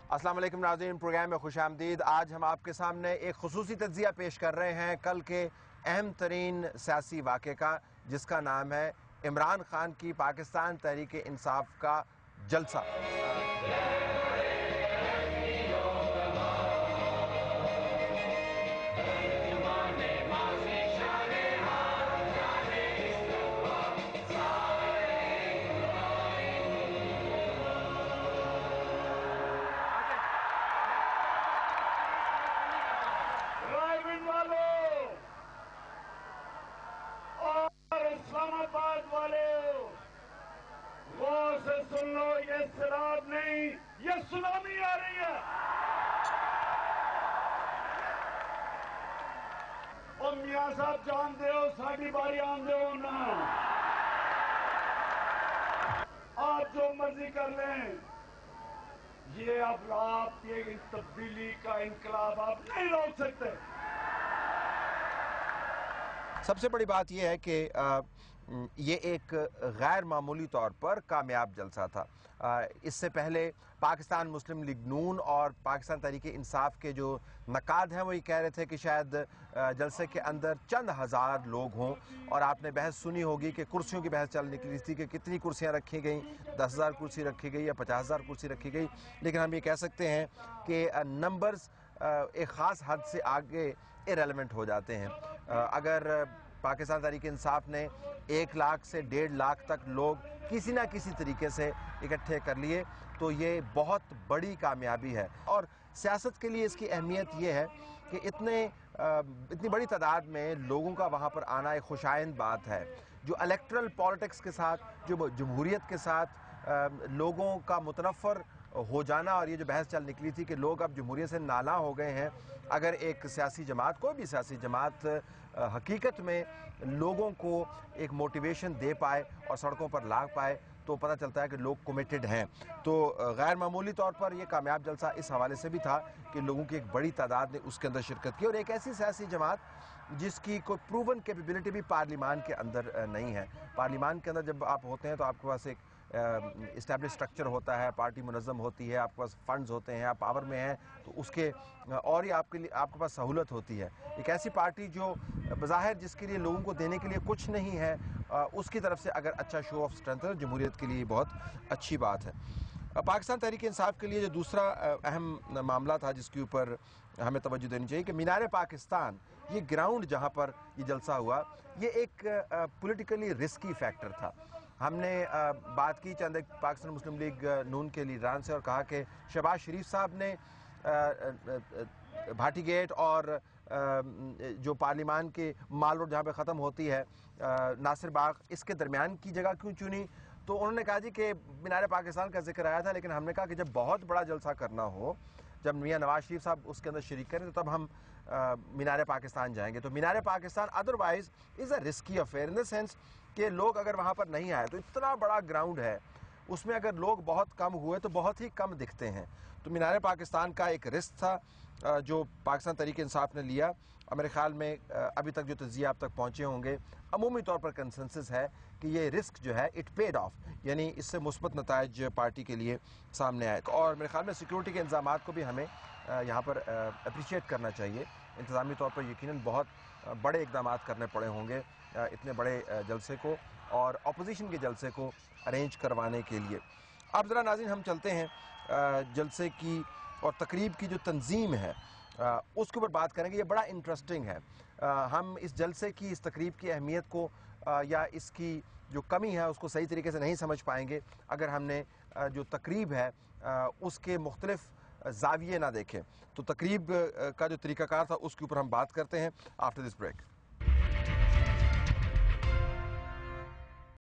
अस्सलाम वालेकुम नाज़रीन, प्रोग्राम में खुशामदीद। आज हम आपके सामने एक खुसूसी तज्ज़िया पेश कर रहे हैं कल के अहम तरीन सियासी वाक़े का, जिसका नाम है इमरान खान की पाकिस्तान तहरीक इंसाफ का जलसा। इस्लामाबाद वाले गौर से सुन लो, ये सिराज नहीं, ये सुनामी आ रही है। और मियां साहब जानते हो, साड़ी बारी आंदे हो ना, आप जो मर्जी कर लें, ये अब आपकी तब्दीली का इनकलाब आप नहीं रोक सकते। सबसे बड़ी बात यह है कि ये एक गैर मामूली तौर पर कामयाब जलसा था। इससे पहले पाकिस्तान मुस्लिम लीग नून और पाकिस्तान तहरीक इंसाफ के जो नकाद हैं वो ये कह रहे थे कि शायद जलसे के अंदर चंद हज़ार लोग हों, और आपने बहस सुनी होगी कि कुर्सियों की बहस चल निकली थी कि कितनी कुर्सियां रखी गई, 10,000 कुर्सी रखी गई या 50,000 कुर्सी रखी गई। लेकिन हम ये कह सकते हैं कि नंबर्स एक ख़ास हद से आगे इरेलेवेंट हो जाते हैं। अगर पाकिस्तान तहरीक इंसाफ ने 1 लाख से 1.5 लाख तक लोग किसी ना किसी तरीके से इकट्ठे कर लिए तो ये बहुत बड़ी कामयाबी है। और सियासत के लिए इसकी अहमियत ये है कि इतनी बड़ी तादाद में लोगों का वहाँ पर आना एक खुशाइंद बात है। जो इलेक्ट्रल पॉलिटिक्स के साथ, जो जमहूरियत के साथ लोगों का मुतनफ़र हो जाना, और ये जो बहस चल निकली थी कि लोग अब जमहूरियत से नाला हो गए हैं, अगर एक सियासी जमात, कोई भी सियासी जमात हकीकत में लोगों को एक मोटिवेशन दे पाए और सड़कों पर ला पाए तो पता चलता है कि लोग कमिटेड हैं। तो गैर मामूली तौर पर यह कामयाब जलसा इस हवाले से भी था कि लोगों की एक बड़ी तादाद ने उसके अंदर शिरकत की, और एक ऐसी सियासी जमात जिसकी कोई प्रूवन कैपेबिलिटी भी पार्लिमान के अंदर नहीं है। पार्लिमान के अंदर जब आप होते हैं तो आपके पास एक इस्टेब्लिश स्ट्रक्चर होता है, पार्टी मुनज़्ज़म होती है, आपके पास फंड्स होते हैं, आप पावर में हैं तो उसके और ही आपके पास सहूलत होती है। एक ऐसी पार्टी जो बज़ाहिर जिसके लिए लोगों को देने के लिए कुछ नहीं है, उसकी तरफ से अगर अच्छा शो ऑफ स्ट्रेंथ है, जमहूरियत के लिए बहुत अच्छी बात है। पाकिस्तान तहरीक इंसाफ के लिए जो दूसरा अहम मामला था जिसके ऊपर हमें तवज्जो देनी चाहिए कि मीनार पाकिस्तान, ये ग्राउंड जहाँ पर ये जलसा हुआ, ये एक पॉलिटिकली रिस्की फैक्टर था। हमने बात की चंद पाकिस्तान मुस्लिम लीग नून के लीडरान से और कहा कि शहबाज शरीफ साहब ने भाटी गेट और जो पार्लिमान के माल रोड जहाँ पे ख़त्म होती है नासिर बाग, इसके दरमियान की जगह क्यों चुनी। तो उन्होंने कहा जी कि मीनार पाकिस्तान का जिक्र आया था, लेकिन हमने कहा कि जब बहुत बड़ा जलसा करना हो, जब मियां नवाज शरीफ साहब उसके अंदर शरीक करें तो तब हम मीनार पाकिस्तान जाएंगे। तो Minar Pakistan otherwise is a risky affair in the sense कि लोग अगर वहाँ पर नहीं आए तो इतना बड़ा ग्राउंड है, उसमें अगर लोग बहुत कम हुए तो बहुत ही कम दिखते हैं। तो मीनार पाकिस्तान का एक रिस्क था जो पाकिस्तान तहरीक इंसाफ ने लिया। मेरे ख्याल में अभी तक जो तज्ज़िया आप तक पहुँचे होंगे, अमूमी तौर पर कंसेंसस है कि ये रिस्क जो है इट पेड ऑफ, यानी इससे मुस्बत नताइज पार्टी के लिए सामने आए। और मेरे ख्याल में सिक्योरिटी के इंतजामात को भी हमें यहाँ पर अप्रिशिएट करना चाहिए। इंतज़ामी तौर पर यकीनन बहुत बड़े इक़दाम करने पड़े होंगे इतने बड़े जलसे को और अपोजिशन के जलसे को अरेंज करवाने के लिए। अब ज़रा नाज़रीन हम चलते हैं जलसे की और तकरीब की जो तंजीम है उसके ऊपर बात करेंगे। ये बड़ा इंटरेस्टिंग है। हम इस जलसे की, इस तकरीब की अहमियत को या इसकी जो कमी है उसको सही तरीके से नहीं समझ पाएंगे अगर हमने जो तकरीब है उसके मुख्तलिफ ज़ाविये ना देखें। तो तकरीब का जो तरीक़ाकार था उसके ऊपर हम बात करते हैं आफ्टर दिस ब्रेक।